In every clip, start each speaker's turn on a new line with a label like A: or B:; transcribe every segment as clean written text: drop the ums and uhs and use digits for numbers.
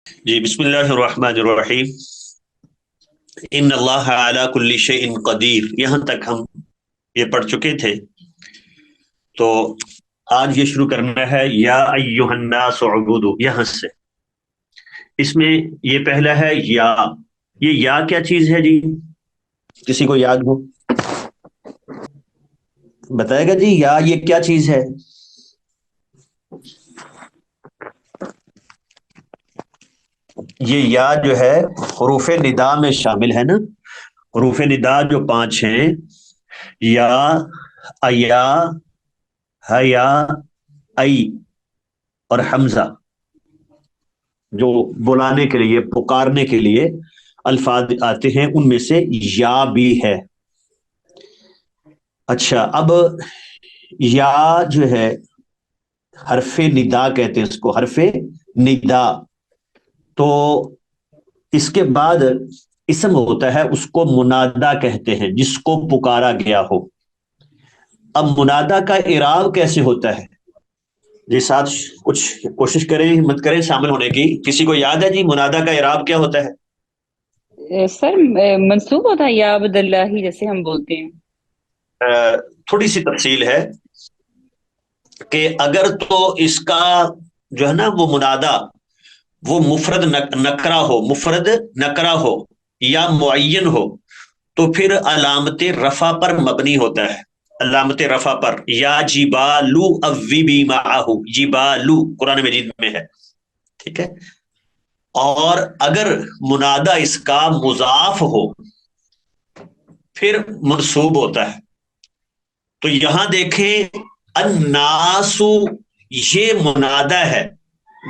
A: جی بسم اللہ الرحمن الرحیم ان اللہ علی کل شیء قدیر، یہاں تک ہم یہ پڑھ چکے تھے۔ تو آج یہ شروع کرنا ہے یا ایہا الناس اعبدوا، یہاں سے اس میں یہ پہلا ہے یا۔ یہ یا کیا چیز ہے جی؟ کسی کو یاد ہو بتائے گا جی، یا یہ کیا چیز ہے؟ یہ یا جو ہے حروف ندا میں شامل ہے نا۔ حروف ندا جو 5 ہیں، یا، ایا، حیا، ای اور حمزہ، جو بلانے کے لیے، پکارنے کے لیے الفاظ آتے ہیں، ان میں سے یا بھی ہے۔ اچھا، اب یا جو ہے حرف ندا کہتے ہیں اس کو، حرف ندا۔ تو اس کے بعد اسم ہوتا ہے، اس کو منادا کہتے ہیں، جس کو پکارا گیا ہو۔ اب منادا کا اعراب کیسے ہوتا ہے؟ جی ساتھ کچھ کوشش کریں، ہمت کریں شامل ہونے کی۔ کسی کو یاد ہے جی منادا کا اعراب کیا ہوتا ہے؟
B: سر منسوب ہوتا ہے یا عبد اللہ ہی جیسے ہم بولتے ہیں؟
A: تھوڑی سی تفصیل ہے کہ اگر تو اس کا جو ہے نا وہ منادا، وہ مفرد نکرا ہو، مفرد نکرا ہو یا معین ہو، تو پھر علامت رفع پر مبنی ہوتا ہے، علامت رفع پر۔ یا جبالو اوبی معہ، جبالو قرآن مجید میں ہے، ٹھیک ہے۔ اور اگر منادا اس کا مضاف ہو پھر منصوب ہوتا ہے۔ تو یہاں دیکھیں الناسو، یہ منادا ہے،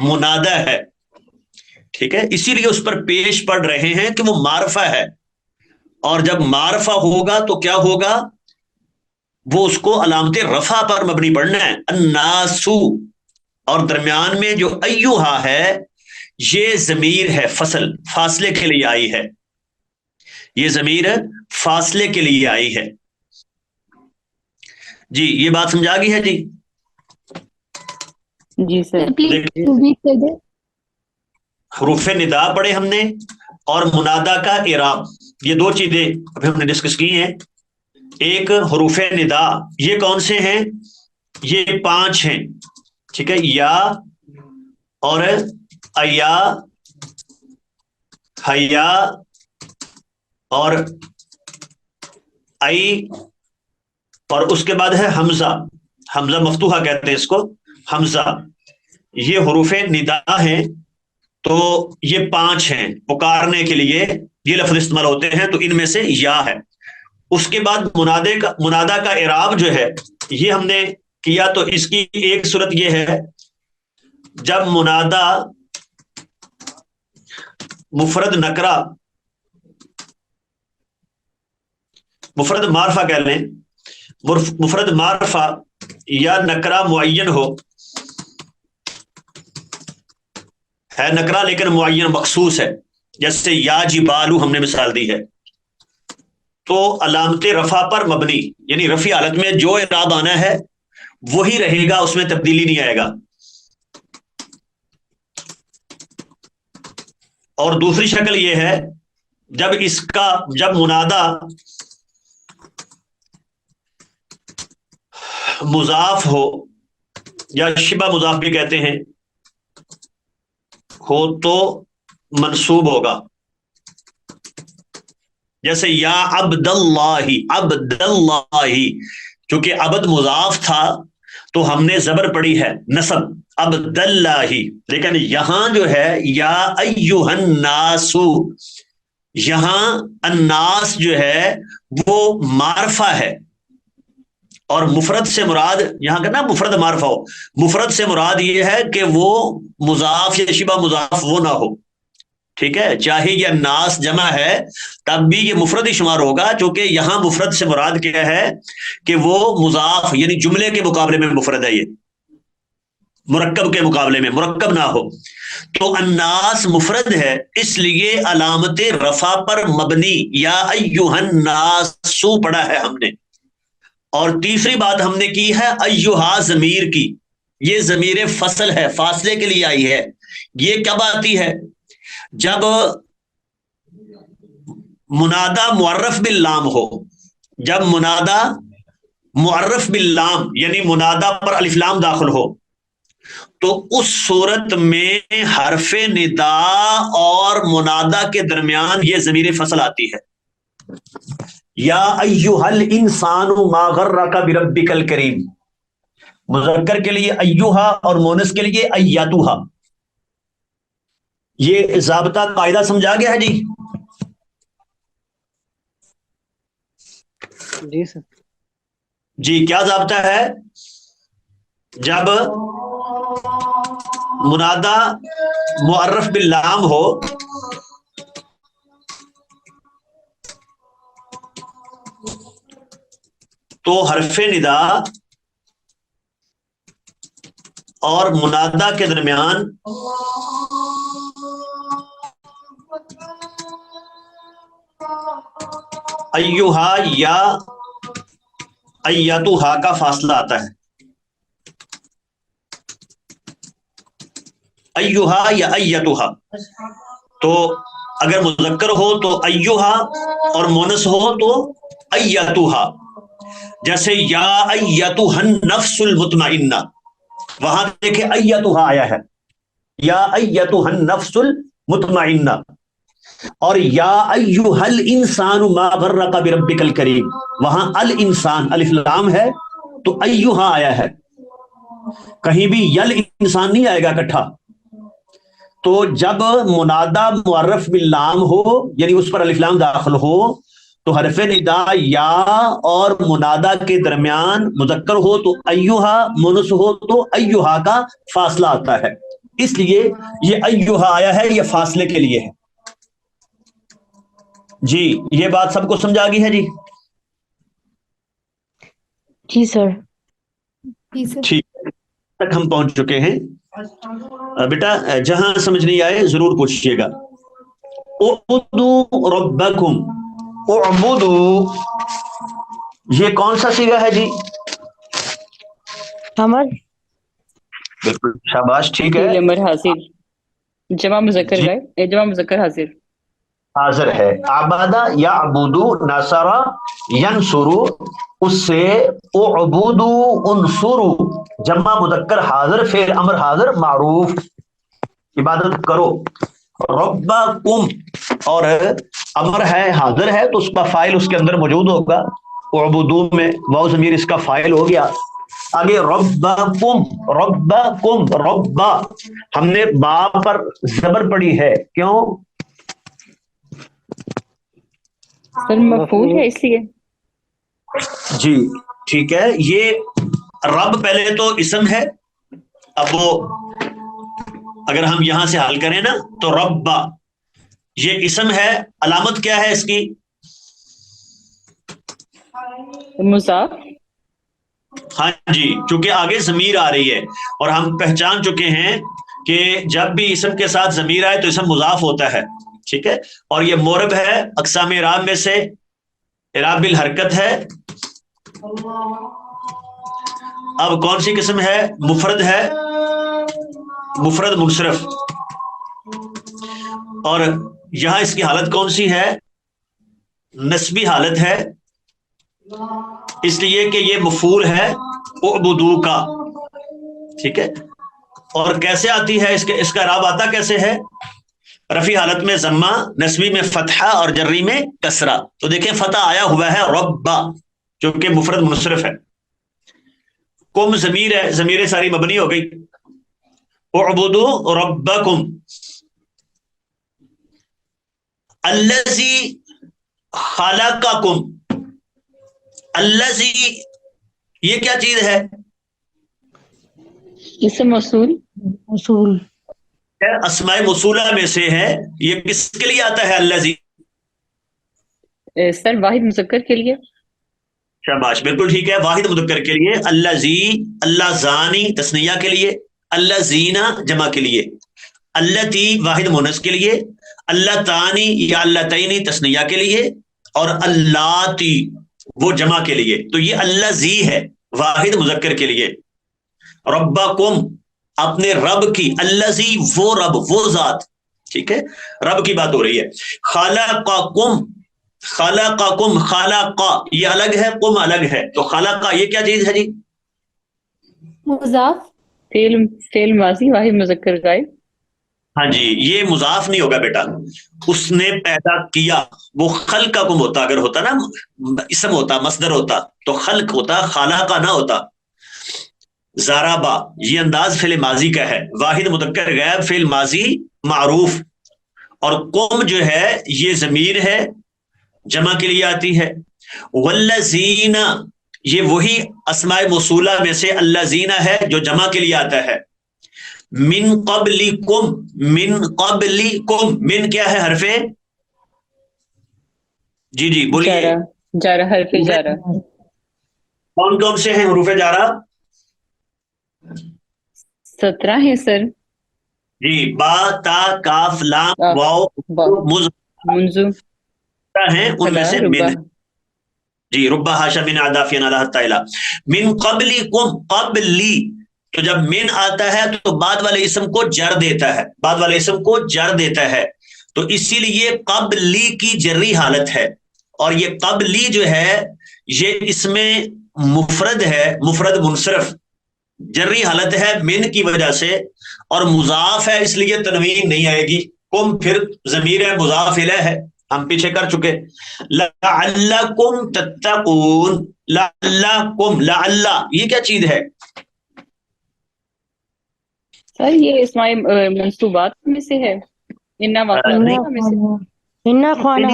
A: منادا ہے، ٹھیک ہے۔ اسی لیے اس پر پیش پڑ رہے ہیں کہ وہ معرفہ ہے، اور جب معرفہ ہوگا تو کیا ہوگا؟ وہ اس کو علامت رفع پر مبنی پڑھنا ہے، الناسو۔ اور درمیان میں جو ایوہا ہے، یہ ضمیر ہے، فاصلے کے لیے آئی ہے، یہ ضمیر فاصلے کے لیے آئی ہے۔ جی یہ بات سمجھا گئی ہے جی؟
B: جی سر
C: پلیز
A: دیکھیں،
C: ریپیٹ کر دیں۔
A: حروف ندا پڑھے ہم نے، اور منادا کا اعراب، یہ دو چیزیں ابھی ہم نے ڈسکس کی ہیں۔ ایک حروف ندا، یہ کون سے ہیں؟ یہ 5 ہیں، ٹھیک ہے۔ یا اور ایا، حیا اور ای، اور اس کے بعد ہے حمزہ، حمزہ مفتوحہ کہتے ہیں اس کو، حمزہ۔ یہ حروف ندا ہیں، تو یہ 5 ہیں، پکارنے کے لیے یہ لفظ استعمال ہوتے ہیں، تو ان میں سے یا ہے۔ اس کے بعد منادا کا اعراب جو ہے یہ ہم نے کیا، تو اس کی ایک صورت یہ ہے جب منادا مفرد نکرا، مفرد معرفہ کہہ لیں، مفرد معرفہ یا نکرا معین ہو، ہے نکرا لیکن معین مخصوص ہے، جیسے یا جبالو ہم نے مثال دی ہے، تو علامت رفع پر مبنی، یعنی رفع حالت میں جو اعراب آنا ہے وہی رہے گا، اس میں تبدیلی نہیں آئے گا۔ اور دوسری شکل یہ ہے جب منادا مضاف ہو، یا شبہ مضاف بھی کہتے ہیں، ہو تو منصوب ہوگا، جیسے یا عبد اللہ، عبد اللہ، چونکہ عبد مضاف تھا تو ہم نے زبر پڑی ہے، نصب، عبد اللہ۔ لیکن یہاں جو ہے یا ایہا الناس، یہاں الناس جو ہے وہ معرفہ ہے، اور مفرد سے مراد، یہاں کا نا مفرد معرفہ ہو، مفرد سے مراد یہ ہے کہ وہ مضاف یا شبہ مضاف وہ نہ ہو، ٹھیک ہے۔ چاہے یہ ناس جمع ہے تب بھی یہ مفرد ہی شمار ہوگا، چونکہ یہاں مفرد سے مراد کیا ہے کہ وہ مضاف، یعنی جملے کے مقابلے میں مفرد ہے، یہ مرکب کے مقابلے میں مرکب نہ ہو۔ تو الناس مفرد ہے، اس لیے علامت رفع پر مبنی یا ایہا الناس پڑھا ہے ہم نے۔ اور تیسری بات ہم نے کی ہے ایہا ضمیر کی، یہ ضمیر فصل ہے، فاصلے کے لیے آئی ہے۔ یہ کب آتی ہے؟ جب منادا معرف باللام ہو، جب منادا معرف باللام یعنی منادا پر الف لام داخل ہو، تو اس صورت میں حرف ندا اور منادا کے درمیان یہ ضمیر فصل آتی ہے. یا ایھا الانسان ما غرک بربک الکریم، مذکر کے لیے ایھا اور مونس کے لیے ایتھا. یہ ضابطہ قاعدہ سمجھا گیا ہے جی؟
C: جی سر.
A: جی کیا ضابطہ ہے؟ جب منادا معرف باللام ہو تو حرف ندا اور منادا کے درمیان ایھا یا ایتھا کا فاصلہ آتا ہے. ایھا یا ایتھا، تو اگر مذکر ہو تو ایھا اور مونس ہو تو ایتھا. جیسے یا ایتھا النفس المطمئنہ، وہاں دیکھیں ایتھا آیا ہے، یا ایتھا النفس المطمئنہ. اور یا ایھا الانسان ما غرک بربک الکریم، وہاں الانسان الف لام ہے تو ایھا آیا ہے، کہیں بھی یل انسان نہیں آئے گا اکٹھا. تو جب منادا معرف باللام ہو یعنی اس پر الف لام داخل ہو تو حرف ندا یا اور منادا کے درمیان مذکر ہو تو ایھا، مونس ہو تو ایھا کا فاصلہ آتا ہے. اس لیے یہ ایھا آیا ہے، یہ فاصلے کے لیے ہے. جی یہ بات سب کو سمجھا گئی ہے جی؟
C: جی سر.
A: ٹھیک تک ہم پہنچ چکے ہیں. بیٹا جہاں سمجھ نہیں آئے ضرور پوچھئے گا. اعبدوا ربکم، اعبدوا یہ کون سا صیغہ ہے جی؟
C: امر.
A: بالکل شاباش، ٹھیک ہے.
B: فعل امر حاضر، جمع مذکر
A: جی
B: غائب، جمع مذکر حاضر.
A: حاضر ہے. عبادہ یعبدو، نصرہ ینصرو، اس سے اعبدو انصرو، جمع مذکر حاضر فعل امر حاضر معروف، عبادت کرو. ربکم اور امر ہے حاضر ہے تو اس کا فاعل اس کے اندر موجود ہوگا، اعبدو میں واو ضمیر اس کا فاعل ہو گیا. آگے ربکم، ربکم، ربا ہم نے با پر زبر پڑی ہے، کیوں؟
B: سر مفعول ہے اس لیے.
A: جی ٹھیک ہے. یہ رب پہلے تو اسم ہے، اب وہ اگر ہم یہاں سے حل کریں نا تو ربا یہ اسم ہے، علامت کیا ہے اس کی؟
B: مضاف.
A: ہاں جی، چونکہ آگے ضمیر آ رہی ہے اور ہم پہچان چکے ہیں کہ جب بھی اسم کے ساتھ ضمیر آئے تو اسم مضاف ہوتا ہے. ٹھیک ہے. اور یہ مورب ہے، اقسام اعراب میں سے اعراب بالحرکت ہے. اب کون سی قسم ہے؟ مفرد ہے، مفرد منصرف. اور یہاں اس کی حالت کون سی ہے؟ نسبی حالت ہے، اس لیے کہ یہ مفعول ہے اعبدو کا. ٹھیک ہے. اور کیسے آتی ہے اس کا اعراب آتا کیسے ہے؟ رفع حالت میں ضمہ، نسبی میں فتحہ اور جری میں کسرہ. تو دیکھیں فتح آیا ہوا ہے ربا جو کہ مفرد منصرف ہے. کم ضمیر ہے، ضمیر ساری مبنی ہو گئی. اعبدوا ربکم الذی خلقکم. الذی یہ کیا چیز ہے؟
B: اسم موصول.
C: اصول.
A: اسماء موصولہ میں سے ہے. یہ کس کے لیے آتا ہے الذی؟
B: سر واحد مذکر کے لیے.
A: شاباش، بالکل ٹھیک ہے. واحد مذکر کے لیے. الذی، اللہ زانی تثنیہ کے لیے، الذین جمع کے لیے، اللتی واحد مونس کے لیے، اللہ تانی یا اللہ تینی تثنیہ کے لیے، اور اللاتی وہ جمع کے لیے. تو یہ الذی ہے واحد مذکر کے لیے. ربکم اپنے رب کی، الذی وہ رب وہ ذات، ٹھیک ہے, رب کی بات ہو رہی ہے. خلقکم, خلقکم, خلق یہ الگ ہے, قم الگ ہے, تو خلق یہ کیا چیز ہے جی؟
B: مضاف. فعل ماضی واحد مذکر غائب.
A: ہاں جی, یہ مضاف نہیں ہوگا بیٹا, اس نے پیدا کیا. وہ خلقکم ہوتا, اگر ہوتا نا اسم ہوتا, مصدر ہوتا, تو خلق ہوتا, خالق نہ ہوتا. ضربا یہ انداز فعل ماضی کا ہے, واحد مذکر غائب فعل ماضی معروف. اور قم جو ہے یہ ضمیر ہے, جمع کے لیے آتی ہے. والذین یہ وہی اسماء موصولہ میں سے الذین ہے جو جمع کے لیے آتا ہے. من قبلکم, من قبلکم, من کیا ہے حرف, جی جی بولیے,
B: جارہ, جارہ حرف جارہ.
A: کون کون سے ہیں حروف جارہ؟
B: 17 ہے سر.
A: جی, با, تا, کاف, لام, واو, مز
B: منذ,
A: ہیں, ان میں سے من. جی, ربا حاشا من عدافین علی حتی الہ. من قبلکم, قبلی, تو جب من آتا ہے تو بعد والے اسم کو جر دیتا ہے, بعد والے اسم کو جر دیتا ہے, تو اسی لیے قبلی کی جری حالت ہے. اور یہ قبلی جو ہے یہ اس میں مفرد ہے, مفرد منصرف, جری حالت ہے من کی وجہ سے, اور مضاف ہے اس لیے تنوین نہیں آئے گی. کم پھر ضمیر ہے, مضاف الیہ ہے, ہم پیچھے کر چکے. لعلکم تتقون, لعلکم, لعل یہ کیا چیز ہے
B: سر یہ اسماء منصوبات میں سے ہے, انا واقعہ میں سے.
C: انا خوانا.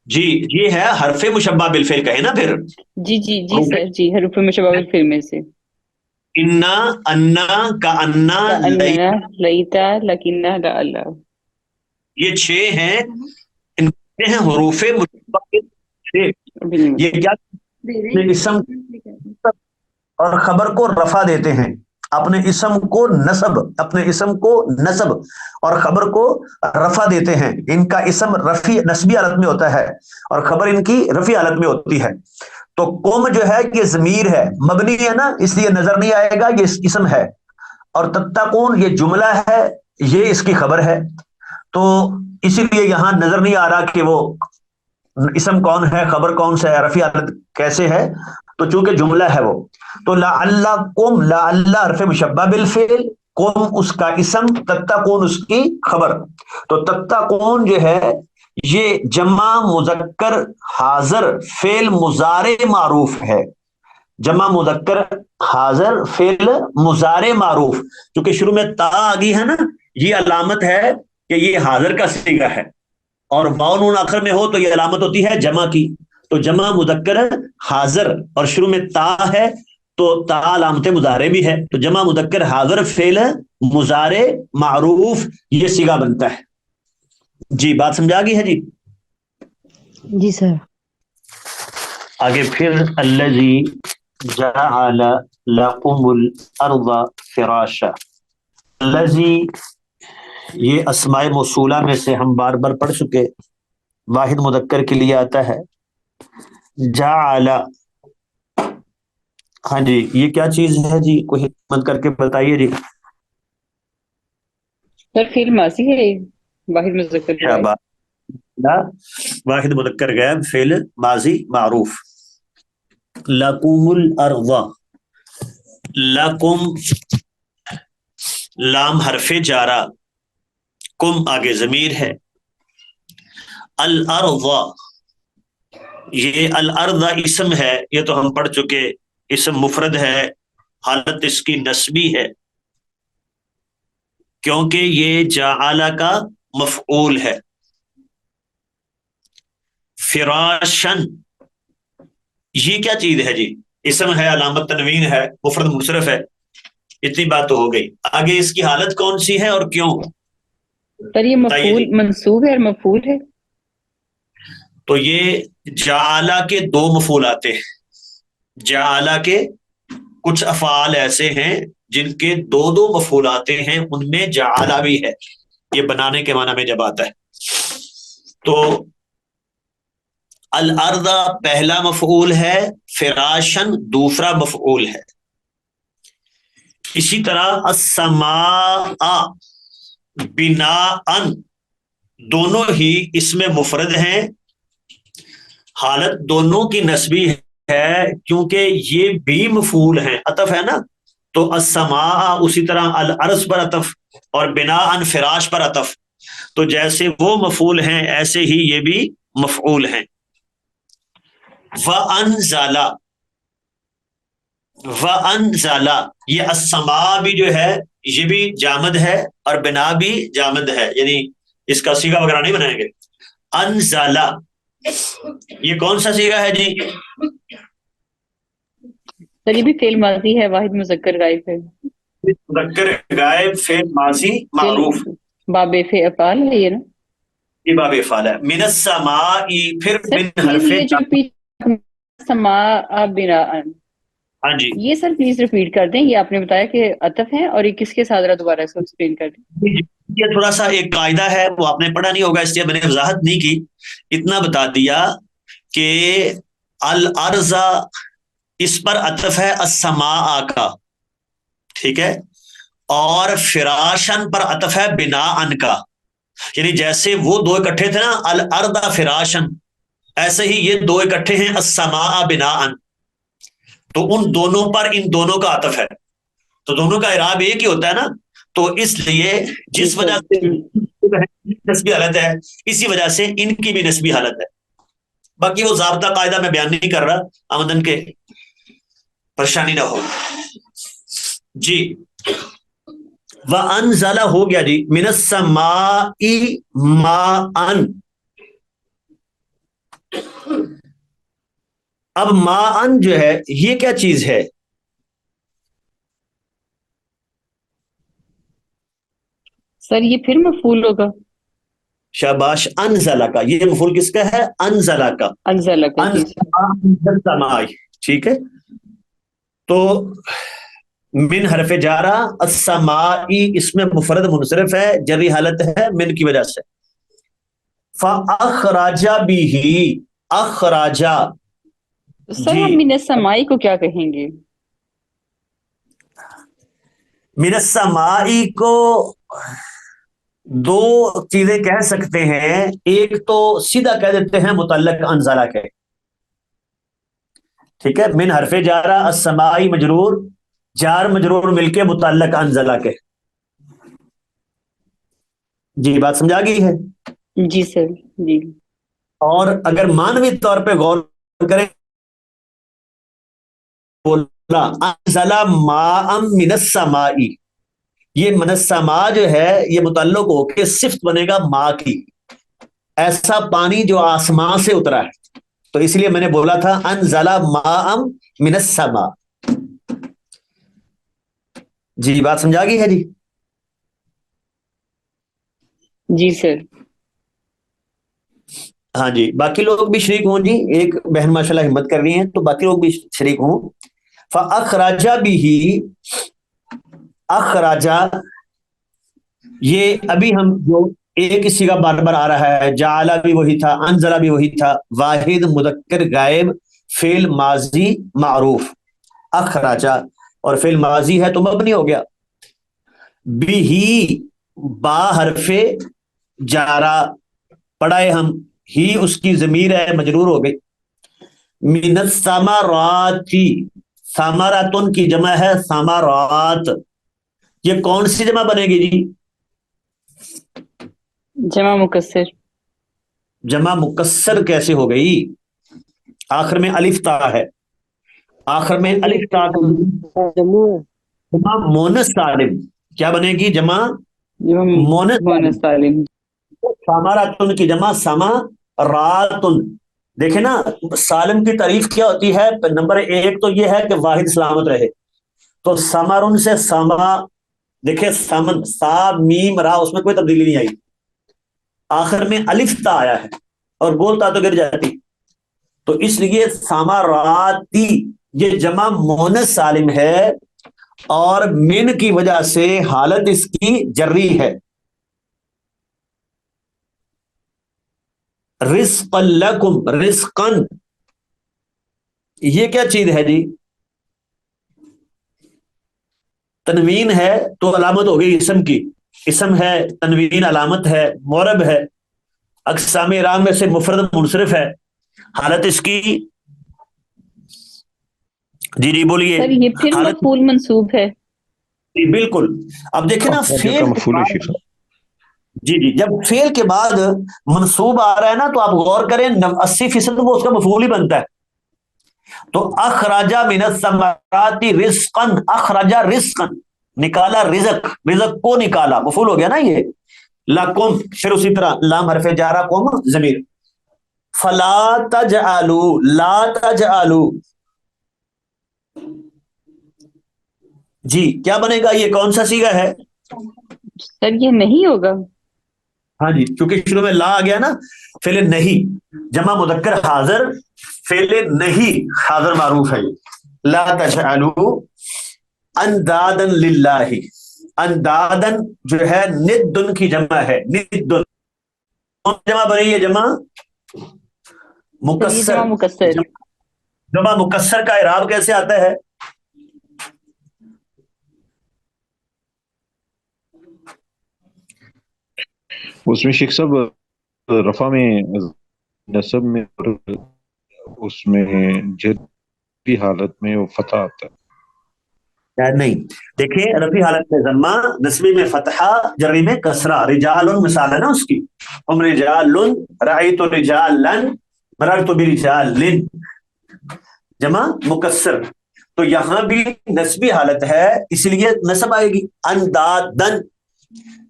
A: جی, یہ ہے حرف مشبہ بالفعل کہے نا پھر.
B: جی جی جی سر, جی حروف مشبہ بالفعل میں سے.
A: انا, انا, کا انا,
B: کأننا, لیتا, لکنہ, لعلہ,
A: یہ 6 ہیں, ان ہیں حروف مشبہ بالفعل. یہ کیا اسم اور خبر کو رفع دیتے ہیں, اپنے اسم کو نصب, اپنے اسم کو نصب اور خبر کو رفع دیتے ہیں. ان کا اسم رفیع نسبی حالت میں ہوتا ہے اور خبر ان کی رفیع حالت میں ہوتی ہے. تو قوم جو ہے یہ ضمیر ہے, مبنی ہے نا, اس لیے نظر نہیں آئے گا, یہ اسم ہے. اور تتقون یہ جملہ ہے, یہ اس کی خبر ہے, تو اسی لیے یہاں نظر نہیں آ رہا کہ وہ اسم کون ہے, خبر کون سا ہے, رفیع حالت کیسے ہے, تو چونکہ جملہ ہے وہ. تو لعلکم, لعل حرف مشبہ بالفعل, قم اس کا اسم, تتقون اس کی خبر. تو تتقون جو ہے یہ جمع مذکر حاضر فعل مضارع معروف ہے, جمع مذکر حاضر فعل مضارع معروف. کیونکہ شروع میں تا آ گئی ہے نا, یہ علامت ہے کہ یہ حاضر کا صیغہ ہے, اور واو نون آخر میں ہو تو یہ علامت ہوتی ہے جمع کی. تو جمع مذکر حاضر اور شروع میں تا ہے تو تا علامت مضارع بھی ہے, تو جمع مذکر حاضر فعل مضارع معروف یہ صیغہ بنتا ہے. جی, بات سمجھا گئی ہے جی؟
C: جی سر.
A: آگے پھر الذی جعل لکم الارض فراشا. الذی یہ اسماء موصولہ میں سے ہم بار بار پڑھ چکے, واحد مذکر کے لیے آتا ہے. جعل, ہاں جی, یہ کیا چیز ہے جی, کوئی حکمت کر کے بتائیے جی.
B: سر فعل ماضی ہے, واحد مذکر غائب.
A: واحد مذکر غائب فعل ماضی معروف. لکم الارض, لکم لام حرف جارہ, کم آگے ضمیر ہے. الارض یہ الارض اسم ہے, یہ تو ہم پڑھ چکے, اسم مفرد ہے, حالت اس کی نسبی ہے کیونکہ یہ جعل کا مفعول ہے. فراشن یہ کیا چیز ہے جی, اسم ہے, علامت تنوین ہے, مفرد منصرف ہے, اتنی بات تو ہو گئی. آگے اس کی حالت کون سی ہے اور کیوں؟
B: سر یہ مفعول منصوب ہے اور مفعول ہے.
A: تو یہ جعل کے 2 مفعول آتے ہیں. جعل کے کچھ افعال ایسے ہیں جن کے 2 مفعول آتے ہیں, ان میں جعل بھی ہے, یہ بنانے کے معنی میں جب آتا ہے. تو الارض پہلا مفعول ہے, فراشن دوسرا مفعول ہے. اسی طرح السماء بنا ان دونوں ہی اس میں مفرد ہیں، حالت دونوں کی نسبی ہے کیونکہ یہ بھی مفعول ہیں، عطف ہے نا، تو السماء اسی طرح الارض پر عطف اور بنا ان فراش پر عطف، تو جیسے وہ مفعول ہیں ایسے ہی یہ بھی مفعول ہیں۔ وَأَنزَلَ وَأَنزَلَ یہ السماء بھی جو ہے یہ بھی جامد ہے اور بنا بھی جامد ہے، یعنی اس کا صیغہ وغیرہ نہیں بنائیں گے۔ انزل یہ کون سا صیغہ ہے جی؟
B: سر یہ بھی فعل ماضی ہے، واحد مذکر غائب ہے،
A: مذکر غائب فعل ماضی معروف،
B: باب افعال ہے یہ نا؟
A: یہ باب افعال ہے۔ من السماء پھر
B: سر
A: من
B: پلیز
A: حرف
B: یہ جو سماء بناء،
A: ہاں جی
B: یہ سر پلیز ریپیٹ کر دیں، یہ آپ نے بتایا کہ عطف ہے اور یہ کس کے ساتھ، ذرا دوبارہ اس کو ایکسپلین کر دیں۔
A: یہ تھوڑا سا ایک قاعدہ ہے، وہ آپ نے پڑھا نہیں ہوگا اس لیے میں نے وضاحت نہیں کی، اتنا بتا دیا کہ الارض اس پر عطف ہے السماء کا، ٹھیک ہے، اور فراشن پر عطف ہے بنا ان کا، یعنی جیسے وہ دو اکٹھے تھے نا الارض فراشن، ایسے ہی یہ دو اکٹھے ہیں السماء بنا ان، تو ان دونوں پر ان دونوں کا عطف ہے، تو دونوں کا اعراب ایک ہی ہوتا ہے نا، تو اس لیے جس وجہ سے نسبی حالت ہے اسی وجہ سے ان کی بھی نسبی حالت ہے، باقی وہ ضابطہ قاعدہ میں بیان نہیں کر رہا، آمدن کے پریشانی نہ ہو جی۔ وَأَنزَلَ ہو گیا جی، مِنَ السَّمَاءِ مَاءً، اب ماءً جو ہے یہ کیا چیز ہے؟
B: سر یہ پھر مفعول ہوگا،
A: شاباش، انزلہ کا، یہ مفعول کس کا ہے؟ انزلہ کا،
B: انزل کا، جی سر۔
A: انزلہ، ٹھیک ہے، تو من حرف جارہ السمائی اس میں مفرد منصرف ہے، جری حالت ہے من کی وجہ سے، فَأَخْرَجَ بِهِ اخراجا
B: سر
A: جی،
B: ہم من السماء کو کیا کہیں گے؟
A: من السمائی کو دو چیزیں کہہ سکتے ہیں، ایک تو سیدھا کہہ دیتے ہیں متعلق انزلہ کے، ٹھیک ہے، من حرف جارہ السمائی مجرور، جار مجرور مل کے متعلق انزلہ کے، جی بات سمجھا گئی ہے۔
B: جی سر، جی۔
A: اور اگر مانوی طور پہ غور کریں، بولا انزل ماء من السماء، یہ من السماء جو ہے یہ متعلق ہو کے صفت بنے گا ماء کی، ایسا پانی جو آسمان سے اترا ہے، تو اس لیے میں نے بولا تھا انزل ماء من السماء، جی بات سمجھا گئی ہے جی۔
B: جی سر۔
A: ہاں جی، باقی لوگ بھی شریک ہوں جی، ایک بہن ماشاء اللہ ہمت کر رہی ہیں تو باقی لوگ بھی شریک ہوں۔ فَأَخْرَجَ بِهِ اخراجا، یہ ابھی ہم جو ایک ہی صیغہ بار بار آ رہا ہے، جعل بھی وہی تھا، انزل بھی وہی تھا، واحد مذکر غائب فعل ماضی معروف، اخراجا اور فعل ماضی ہے تو مبنی ہو گیا، بھی با حرف جارا پڑھائے ہم، ہی اس کی ضمیر ہے مجرور ہو گئی، من الثمرات، ثمراتن کی جمع ہے ثمرات، یہ کون سی جمع بنے گی جی؟
B: جمع مکسر۔
A: جمع مکسر کیسے ہو گئی؟ آخر میں الف تا ہے، آخر میں الف تا، جمع مونس سالم کیا بنے گی؟ جمع مونس سالم،
B: مونس سالم۔
A: ثمراتن کی جمع ثمراتن، دیکھیں نا سالم کی تعریف کیا ہوتی ہے؟ نمبر ایک تو یہ ہے کہ واحد سلامت رہے، تو ثمرن سے سما، دیکھیں سمن سا میم را اس میں کوئی تبدیلی نہیں آئی، آخر میں الف تا آیا ہے اور بولتا تو گر جاتی، تو اس لیے ثمراتی یہ جمع مونس سالم ہے اور من کی وجہ سے حالت اس کی جری ہے، رزق لکم رزقن، یہ کیا چیز ہے جی؟ تنوین ہے تو علامت ہو گئی اسم کی، اسم ہے، تنوین علامت ہے، معرب ہے، اقسام اعراب میں سے مفرد منصرف ہے، حالت اس کی، جی جی بولیے،
B: سر یہ پھر
A: حالت
B: مفعول منصوب ہے.
A: بالکل. اب دیکھیں نا
D: اخرج کا
A: فعل کے
D: مفعول ہے
A: بعد،
D: شیخ صاحب.
A: جی جی جب فعل کے بعد منصوب آ رہا ہے نا تو آپ غور کریں 80% وہ اس کا مفعول ہی بنتا ہے. تو اخراجہ من الثمرات رزقا، اخراجہ رزقا، نکالا رزق، رزق کو نکالا، مفعول ہو گیا نا یہ. لکم، پھر اسی طرح لام حرف جارہ قوم ضمیر. فلا تجعلوا، لا تجعلوا، جی کیا بنے گا؟ یہ کون سا صیغہ ہے؟
B: سر یہ نہیں ہوگا.
A: ہاں جی، کیونکہ شروع میں لا آ گیا نا. فعل نہیں، جمع مذکر حاضر، فعل نہیں حاضر معروف ہے. لا تجعلوا اندادا للہ، اندادن جو ہے ندن کی جمع ہے، ندن. کون جمع بنی ہے؟ جمع
B: سر یہ
A: مکسر.
B: جمع مکسر.
A: جمع مکسر کا اعراب کیسے آتا ہے؟
D: اس میں شیخ صاحب رفع میں، نصب میں، اور اس میں جدی حالت میں وہ فتح آتا ہے.
A: نہیں، دیکھیں رفعی حالت میں ضمہ، نصبی میں فتحہ، جری میں کسرہ. رجال مثال ہے نا اس کی، ہم رجال، رأیت رجالا، مررت برجال، جمع مکسر. تو یہاں بھی نصبی حالت ہے اس لیے نصب آئے گی. اندادن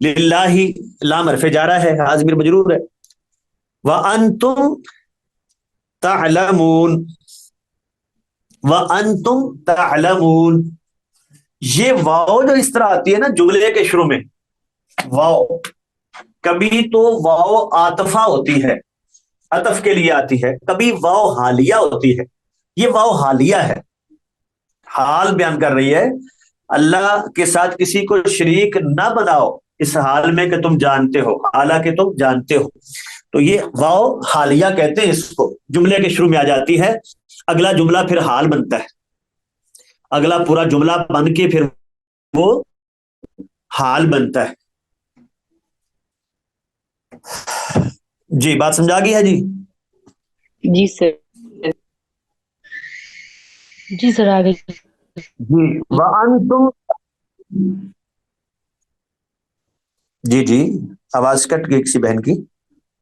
A: للہ، لام حرف جارہ ہے، حاضر مجرور ہے. وانتم تعلمون، وانتم تعلمون. یہ واو جو اس طرح آتی ہے نا جملے کے شروع میں، واو کبھی تو واو عاطفہ ہوتی ہے، عطف کے لیے آتی ہے، کبھی واو حالیہ ہوتی ہے. یہ واو حالیہ ہے، حال بیان کر رہی ہے. اللہ کے ساتھ کسی کو شریک نہ بناؤ اس حال میں کہ تم جانتے ہو، حالانکہ تم جانتے ہو. تو یہ واو حالیہ کہتے ہیں اس کو، جملے کے شروع میں آ جاتی ہے. اگلا جملہ پھر حال بنتا ہے، اگلا پورا جملہ بن کے پھر وہ حال بنتا ہے. جی بات سمجھا گئی ہے جی؟
B: جی سر.
C: جی سر آگے.
A: جی وَأَنْتُمْ، جی جی آواز کٹ گئی کسی بہن کی.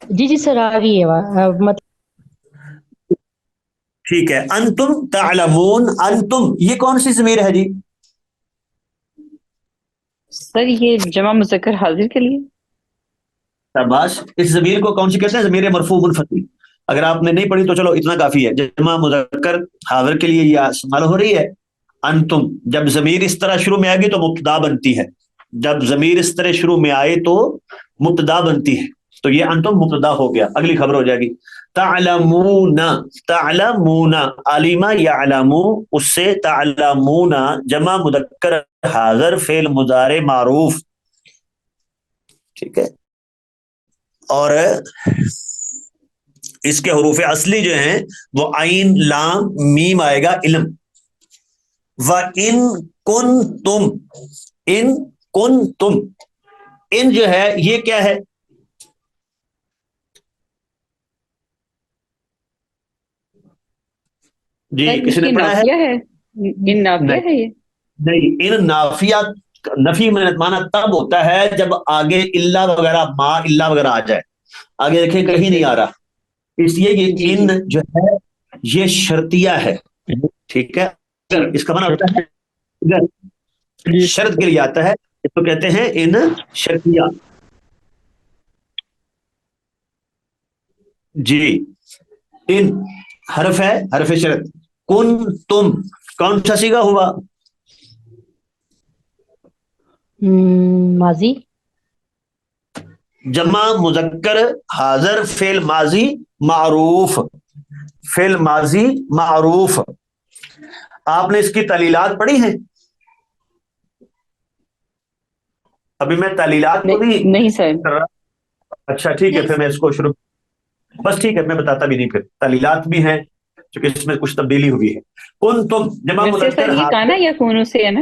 C: جی جی سر آ گئی ہے مطلب.
A: ٹھیک ہے. انتم تعلمون، انتم یہ کون سی ضمیر ہے جی؟
B: سر یہ جمع مذکر حاضر کے لیے.
A: شاباش. اس ضمیر کو کون سی کہتے ہیں؟ ضمیر مرفوع منفصل. اگر آپ نے نہیں پڑھی تو چلو اتنا کافی ہے. جمع مذکر حاضر کے لیے یہ استعمال ہو رہی ہے. انتم جب ضمیر اس طرح شروع میں آئے گی تو مبتدا بنتی ہے، جب ضمیر اس طرح شروع میں آئے تو مبتدا بنتی ہے. تو یہ انتم مبتدا ہو گیا، اگلی خبر ہو جائے گی. تعلمون، تعلمون، علم یعلم، اس سے تعلمون جمع مذکر حاضر فعل مضارع معروف. ٹھیک ہے. اور اس کے حروف اصلی جو ہیں وہ عین لام میم آئے گا، علم. وَإِن كُنتُم، ان کنتم، ان جو ہے یہ کیا ہے؟ جی کسی نے پڑھا ہے؟
B: نافیہ ہے. ان نافیہ ہے یہ.
A: نہیں، ان نافیات، نفی میں مانا تب ہوتا ہے جب آگے اللہ وغیرہ، ما اللہ وغیرہ آ جائے. آگے دیکھیں کہیں نہیں آ رہا، اس لیے یہ ان جو ہے یہ شرطیہ ہے. ٹھیک ہے. اس کا معنی ہوتا ہے شرط کے لیے آتا ہے، اس کو کہتے ہیں ان شرطیہ. جی ان حرف ہے، حرف شرط. کن تم کون سا صیغہ ہوا؟
C: ماضی.
A: جمع مذکر حاضر فعل ماضی معروف، فعل ماضی معروف. آپ نے اس کی تعلیلات پڑھی ہیں؟ ابھی میں تعلیلات کو
B: نہیں سر.
A: کر رہا. اچھا ٹھیک ہے، پھر میں اس کو شروع، بس ٹھیک ہے میں بتاتا بھی نہیں. پھر تعلیلات بھی ہیں کیونکہ اس میں کچھ تبدیلی ہوئی ہے. کن تم جمع
B: ویسے
A: مذکر
B: سر یہ
A: حاضر.
B: کانا یا کونوں سے ہے نا؟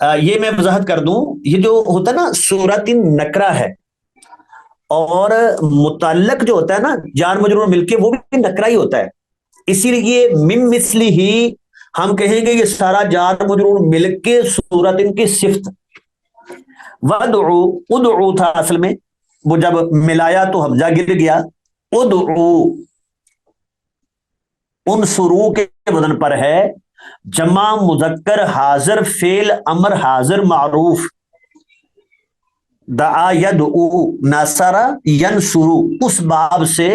A: یہ میں وضاحت کر دوں، یہ جو ہوتا ہے نا صورت نکرہ ہے، اور متعلق جو ہوتا ہے نا جار مجرور مل کے، وہ بھی نکرہ ہی ہوتا ہے. اسی لیے من مثلی ہی ہم کہیں گے یہ سارا جار مجرور مل کے صورت ان کی صفت. ودعو، ادعو تھا اصل میں، وہ جب ملایا تو حمزہ گر گیا. ادعو انصرو کے وزن پر ہے، جمع مذکر حاضر فعل امر حاضر معروف. دعا یدعو، نصر ینصرو، اس باب سے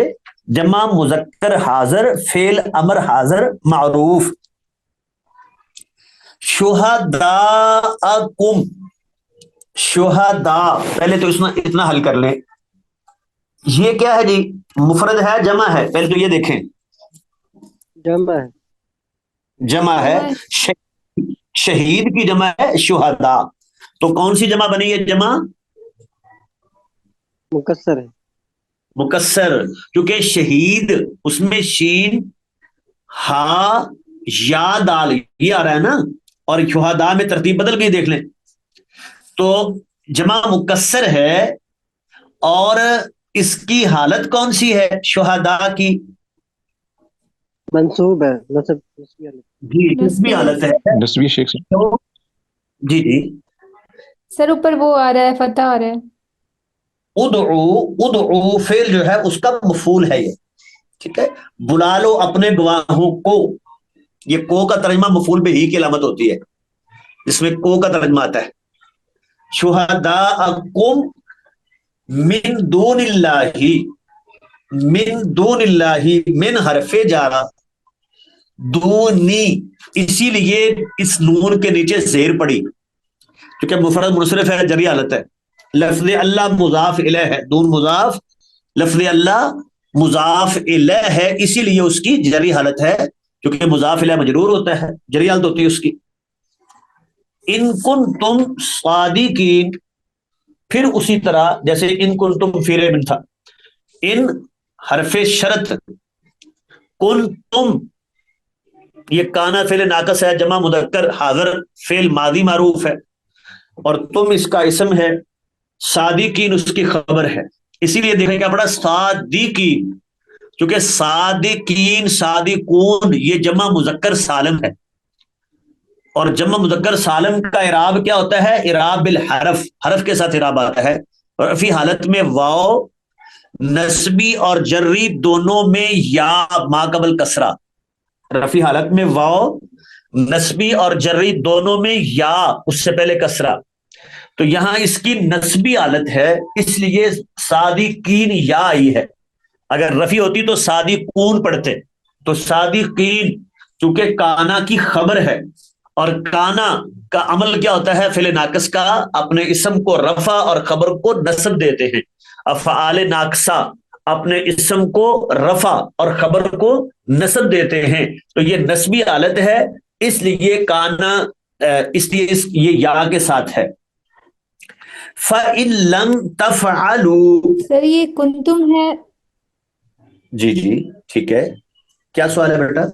A: جمع مذکر حاضر فعل امر حاضر معروف. شہداءکم، شہداء، پہلے تو اتنا حل کر لیں، یہ کیا ہے جی؟ مفرد ہے جمع ہے؟ پہلے تو یہ دیکھیں،
E: جمع ہے.
A: جمع ہے. شہید کی جمع ہے شہداء، تو کون سی جمع بنی ہے؟ جمع
E: مکسر ہے.
A: مکسر، کیونکہ شہید اس میں شین ہا یا دال یہ آ رہا ہے نا، اور شہداء میں ترتیب بدل گئی، دیکھ لیں. تو جمع مکسر ہے، اور اس کی حالت کون سی ہے شہداء کی؟
E: منصوب ہے، نصب نصبی ہے.
A: جی نسبی حالت ہے.
D: نسبی شیخ صاحب.
A: تو جی جی
F: سر اوپر وہ آ رہا ہے، فتح آ رہا ہے.
A: ادعو، ادعو فعل جو ہے اس کا مفعول ہے یہ، ٹھیک ہے. بلا لو اپنے گواہوں کو، یہ کو کا ترجمہ مفعول به کی علامت ہوتی ہے، اس میں کو کا ترجمہ آتا ہے. شہداءکم من دون اللہ، من دون اللہ، من حرف جارا، دونی، اسی لیے اس نون کے نیچے زیر پڑی، کیونکہ مفرد منصرف ہے، جری حالت ہے. لفظ اللہ مضاف الیہ ہے، دون مضاف، لفظ اللہ مضاف الیہ ہے، اسی لیے اس کی جری حالت ہے، کیونکہ مضاف الیہ مجرور ہوتا ہے، جری حالت ہوتی ہے اس کی. ان کنتم صادقین، پھر اسی طرح جیسے ان کنتم فی ریب تھا، ان حرف شرط، کنتم یہ کانا فعل ناقص ہے، جمع مذکر حاضر فعل ماضی معروف ہے، اور تم اس کا اسم ہے، صادقین اس کی خبر ہے. اسی لیے دیکھیں کیا پڑا؟ صادقین، کیونکہ صادقین صادقون یہ جمع مذکر سالم ہے، اور جمع مذکر سالم کا اعراب کیا ہوتا ہے؟ اعراب بالحرف، حرف کے ساتھ اعراب آتا ہے. اور فی حالت میں واو نسبی اور جری دونوں میں یا ما قبل کسرہ، رفی حالت میں واو نسبی اور جری دونوں میں یا اس سے پہلے کسرہ. تو یہاں اس کی نسبی حالت ہے، اس لیے صادقین یا آئی ہے. اگر رفی ہوتی تو صادقون پڑھتے، تو صادقین چونکہ کانا کی خبر ہے، اور کانا کا عمل کیا ہوتا ہے؟ فعل ناقص کا اپنے اسم کو رفع اور خبر کو نصب دیتے ہیں. افعال ناقصہ اپنے اسم کو رفع اور خبر کو نصب دیتے ہیں، تو یہ نسبی حالت ہے، اس لیے کانا اس لیے یہ یا کے ساتھ ہے. فَإِن لَمْ تَفْعَلُوا،
F: سر یہ کنتم ہے.
A: جی جی ٹھیک ہے. کیا سوال ہے بیٹا؟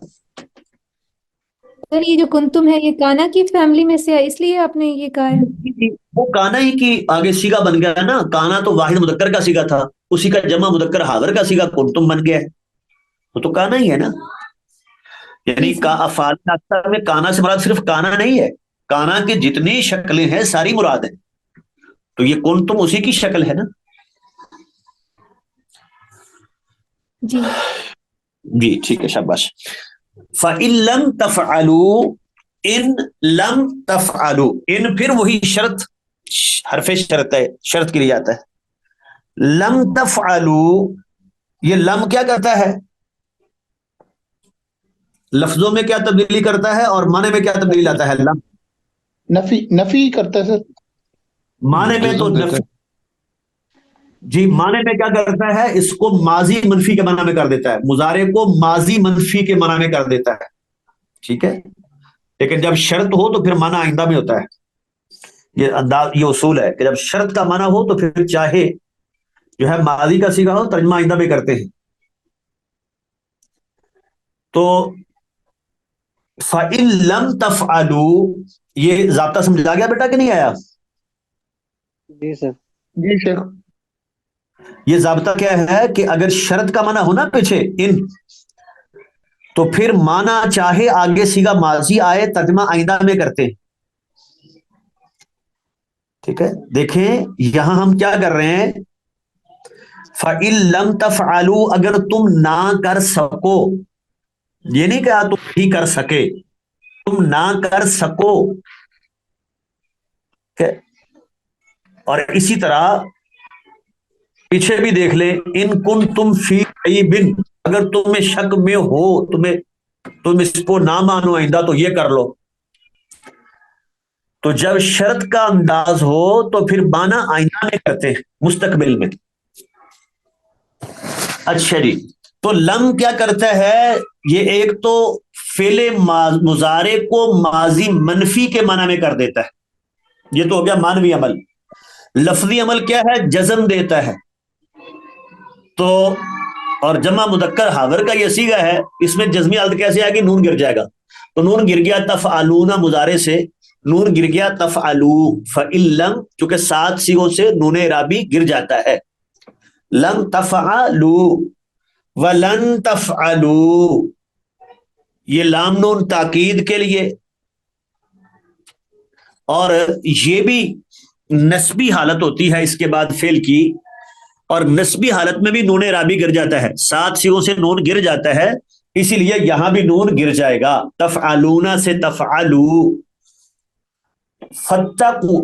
F: سر یہ جو کنتم ہے یہ کانا کی فیملی میں سے ہے، اس لیے آپ نے یہ کہا ہے.
A: وہ کانا ہی کی آگے سیگا بن گیا نا، کانا تو واحد مذکر کا سیگا تھا، اسی کا جمع مذکر حاضر کا سیگا کنتم بن گیا ہے، وہ تو کانا ہی ہے نا. یعنی افعال ناقصہ میں کانا سے مراد صرف کانا نہیں ہے، کانا کی جتنی شکلیں ہیں ساری مراد ہیں، تو یہ کنتم اسی کی شکل ہے نا.
F: جی
A: جی ٹھیک ہے، شاباش. فَإِن لَمْ تَفْعَلُوا، ان لم تفعلوا، ان پھر وہی شرط، حرف شرط ہے، شرط کے لیے آتا ہے. لم تفعلوا، یہ لم کیا کرتا ہے؟ لفظوں میں کیا تبدیلی کرتا ہے اور معنی میں کیا تبدیلی لاتا ہے؟ لم
C: نفی کرتا ہے سر.
A: معنی میں تو نفی، جی معنی میں کیا کرتا ہے؟ اس کو ماضی منفی کے معنی میں کر دیتا ہے، مضارع کو ماضی منفی کے معنی میں کر دیتا ہے، ٹھیک ہے. لیکن جب شرط ہو تو پھر معنی آئندہ میں ہوتا ہے. یہ اصول ہے کہ جب شرط کا معنی ہو تو پھر چاہے جو ہے ماضی کا سیگا ہو، ترجمہ آئندہ میں کرتے ہیں. تو فَإِن لَمْ تَفْعَلُوا، یہ ضابطہ سمجھ آ گیا بیٹا کہ نہیں آیا؟
E: جی سر.
C: جی شیخ.
A: یہ ضابطہ کیا ہے کہ اگر شرط کا معنی ہونا پیچھے ان، تو پھر معنی چاہے آگے سیگا ماضی آئے ترجمہ آئندہ میں کرتے ہیں. ٹھیک ہے، دیکھیں یہاں ہم کیا کر رہے ہیں، فَإِن لَمْ تَفْعَلُوا، اگر تم نہ کر سکو، یہ نہیں کہا تم نہیں کر سکے، تم نہ کر سکو. اور اسی طرح پیچھے بھی دیکھ لیں، ان کن تم فی بن، اگر تم شک میں ہو، تم اس کو نہ مانو آئندہ تو یہ کر لو. تو جب شرط کا انداز ہو تو پھر معنی آئندہ میں کرتے ہیں، مستقبل میں. اچھا جی، تو لم کیا کرتا ہے، یہ ایک تو فعل مضارع کو ماضی منفی کے معنی میں کر دیتا ہے، یہ تو ہو گیا مانوی عمل. لفظی عمل کیا ہے، جزم دیتا ہے. تو اور جمع مذکر حاضر کا یہ صیغہ ہے، اس میں جزمی حالت کیسے آئے گی، نون گر جائے گا. تو نون گر گیا تفعلون مضارع سے، نون گر گیا تفعلو. فإن لم، چونکہ 7 صیغوں سے نون اعرابی گر جاتا ہے. لم تفعلوا ولن تفعلوا، یہ لام نون تاکید کے لیے، اور یہ بھی نسبی حالت ہوتی ہے اس کے بعد فعل کی، اور نسبی حالت میں بھی نون اعرابی گر جاتا ہے، 7 صیغوں سے نون گر جاتا ہے، اسی لیے یہاں بھی نون گر جائے گا. تفعلون سے تفعلوا. فتقوا،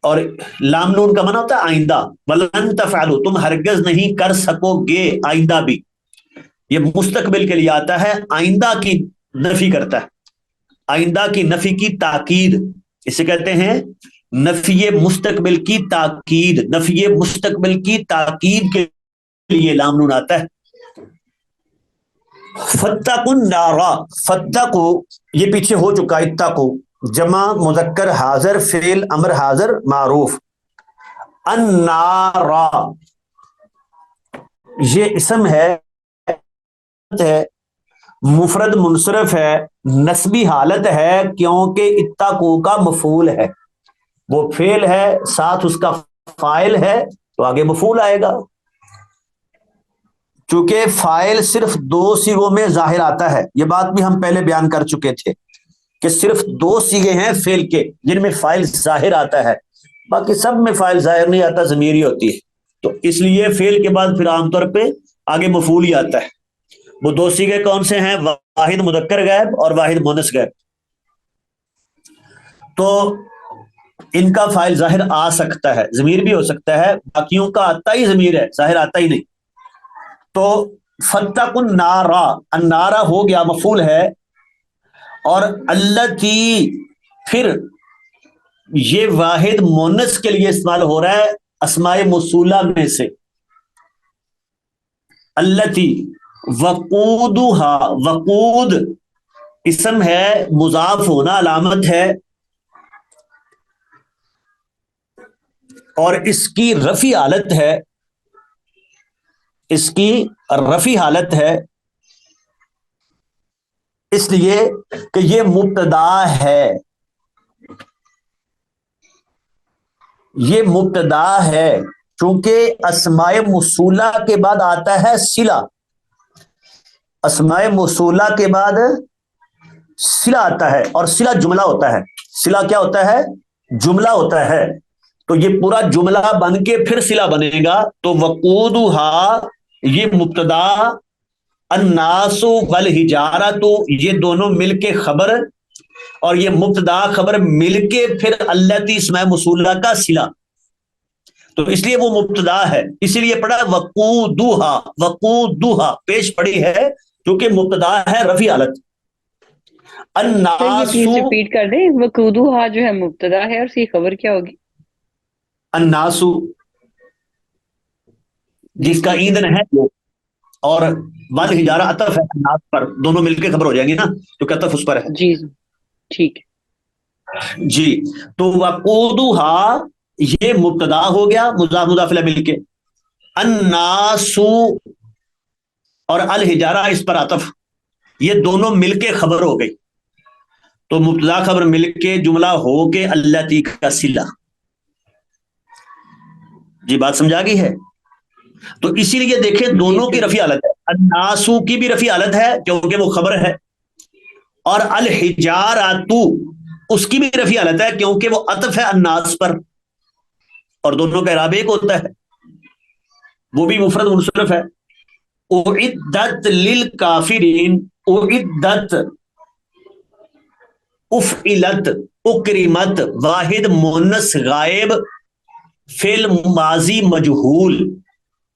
A: اور لام نون کا معنی ہوتا ہے آئندہ. ولن تفعلوا، تم ہرگز نہیں کر سکو گے آئندہ بھی، یہ مستقبل کے لیے آتا ہے، آئندہ کی نفی کرتا ہے، آئندہ کی نفی کی تاکید، اسے کہتے ہیں نفی مستقبل کی تاکید. نفی مستقبل کی تاکید کے لیے لام نون آتا ہے. فتقوا النار، فتقوا یہ پیچھے ہو چکا، اتقوا جمع مذکر حاضر فعل امر حاضر معروف. النار یہ اسم ہے، مفرد منصرف ہے، نسبی حالت ہے، کیونکہ اتقوا کا مفعول ہے، وہ فعل ہے ساتھ اس کا فاعل ہے، تو آگے مفعول آئے گا. چونکہ فاعل صرف 2 صیغوں میں ظاہر آتا ہے، یہ بات بھی ہم پہلے بیان کر چکے تھے کہ صرف 2 صیغے ہیں فعل کے جن میں فاعل ظاہر آتا ہے، باقی سب میں فاعل ظاہر نہیں آتا، ضمیری ہوتی ہے. تو اس لیے فعل کے بعد پھر عام طور پہ آگے مفعول ہی آتا ہے. وہ 2 صیغے کون سے ہیں، واحد مذکر غائب اور واحد مؤنث غائب. تو ان کا فاعل ظاہر آ سکتا ہے، ضمیر بھی ہو سکتا ہے، باقیوں کا آتا ہی ضمیر ہے، ظاہر آتا ہی نہیں. تو فتقوا النار، النار ہو گیا مفعول ہے، اور التی پھر یہ واحد مونس کے لیے استعمال ہو رہا ہے اسماء موصولہ میں سے. التی وقودها، وقود اسم ہے، مضاف ہونا علامت ہے، اور اس کی رفع حالت ہے، اس کی رفع حالت ہے، اس لیے کہ یہ مبتدا ہے، یہ مبتدا ہے، چونکہ اسماء موصولہ کے بعد آتا ہے صلہ، اسماء موصولہ کے بعد صلہ آتا ہے، اور صلہ جملہ ہوتا ہے. صلہ کیا ہوتا ہے، جملہ ہوتا ہے. تو یہ پورا جملہ بن کے پھر صلہ بنے گا. تو وقودها یہ مبتدا، الناس والحجارۃ یہ دونوں مل کے خبر، اور یہ مبتدا خبر مل کے پھر التی اسماء موصولہ کا صلہ، تو اس لیے وہ مبتدا ہے، اسی لیے پڑھا وقودها، وقودها پیش پڑی ہے کیونکہ مبتدا ہے رفع حالت.
B: سر یہ
A: الناس،
B: پلیز ریپیٹ کر دیں، وقودها جو ہے مبتدا ہے اور اس کی خبر کیا ہوگی؟
A: الناس جس کا ایندھن ہے وہ، اور والحجارہ عطف ہے الناس پر، دونوں مل کے خبر ہو جائیں گی نا کیونکہ عطف اس پر ہے.
B: جی ٹھیک ہے.
A: جی، تو وقودها یہ مبتدا ہو گیا، مضاف مضاف الیہ مل کے، الناس اور الحجارہ اس پر عطف، یہ دونوں مل کے خبر ہو گئی. تو مبتدا خبر مل کے جملہ ہو کے اللاتی کا صلہ. جی بات سمجھا گئی ہے؟ تو اسی لیے دیکھیں دونوں کی رفع حالت ہے. الناسو کی بھی رفع حالت ہے کیونکہ وہ خبر ہے, اور الحجاراتو اس کی بھی رفع حالت ہے کیونکہ وہ عطف ہے الناس پر, اور دونوں کا اعراب ایک ہوتا ہے, وہ بھی مفرد منصرف ہے. اعدت للکافرین, اعدت, افعلت, اکرمت, واحد مؤنث غائب, فعل ماضی مجہول,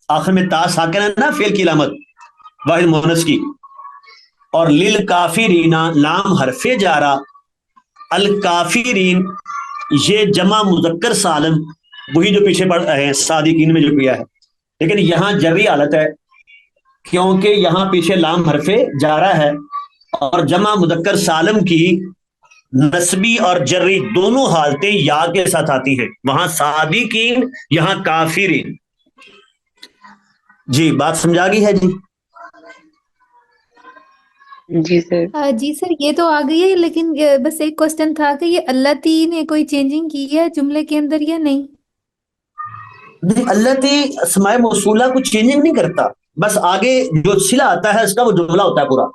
A: آخر میں تا ساکن ہے نا فعل کی علامت واحد مؤنث کی, اور للکافرین لام حرف جارا, الکافرین یہ جمع مذکر سالم وہی جو پیچھے پڑھ رہے ہیں صادقین میں جو کیا ہے, لیکن یہاں جری حالت ہے کیونکہ یہاں پیچھے لام حرف جارا ہے, اور جمع مذکر سالم کی نسبی اور جری دونوں حالتیں یا کے ساتھ آتی ہیں, وہاں صادقین یہاں کافرین. جی بات سمجھا گئی ہے؟ جی
B: جی سر.
F: جی سر یہ تو آ گئی ہے، لیکن بس ایک کوشچن تھا کہ یہ اللہ تی نے کوئی چینجنگ کی ہے جملے کے اندر یا نہیں؟
A: اللہ تی اسماء موصولہ کو چینجنگ نہیں کرتا, بس آگے جو صلہ آتا ہے اس کا وہ جملہ ہوتا ہے پورا.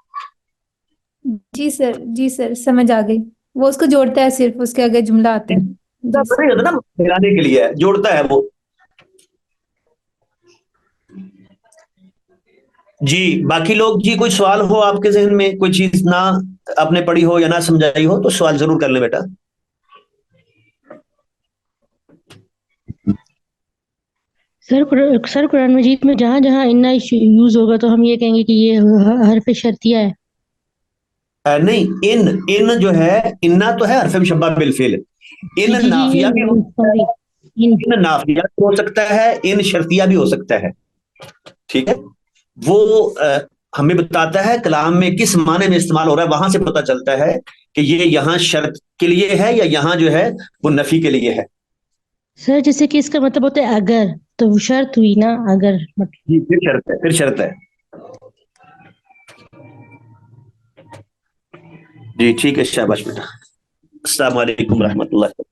F: جی سر، جی سر سمجھ آ گئی، وہ اس کو جوڑتا ہے، صرف اس کے آگے جملہ آتا ہے. جی سر.
A: نہیں ہوتا نا, ملانے کے لیے جوڑتا ہے وہ. جی باقی لوگ جی کوئی سوال ہو آپ کے ذہن میں, کوئی چیز نہ آپ نے پڑھی ہو یا نہ سمجھائی ہو تو سوال ضرور کر لیں بیٹا.
G: سر قرآن مجید میں جہاں جہاں انا یوز ہوگا تو ہم یہ کہیں گے کہ یہ حرف شرطیہ ہے.
A: نہیں, ان جو ہے انا تو ہے حرف مشبہ بالفعل, ان نافیہ بھی ہو سکتا ہے, ان نافیہ بھی ہو سکتا ہے, ان شرطیہ بھی ہو سکتا ہے. ٹھیک ہے, وہ ہمیں بتاتا ہے کلام میں کس معنی میں استعمال ہو رہا ہے, وہاں سے پتہ چلتا ہے کہ یہ یہاں شرط کے لیے ہے یا یہاں جو ہے وہ نفی کے لیے ہے.
G: سر جیسے کہ اس کا مطلب ہوتا ہے اگر, تو وہ شرط ہوئی نا اگر مطلب.
A: جی پھر شرط ہے, پھر شرط ہے. جی ٹھیک ہے, شاباش بیٹا. السلام علیکم ورحمۃ اللہ.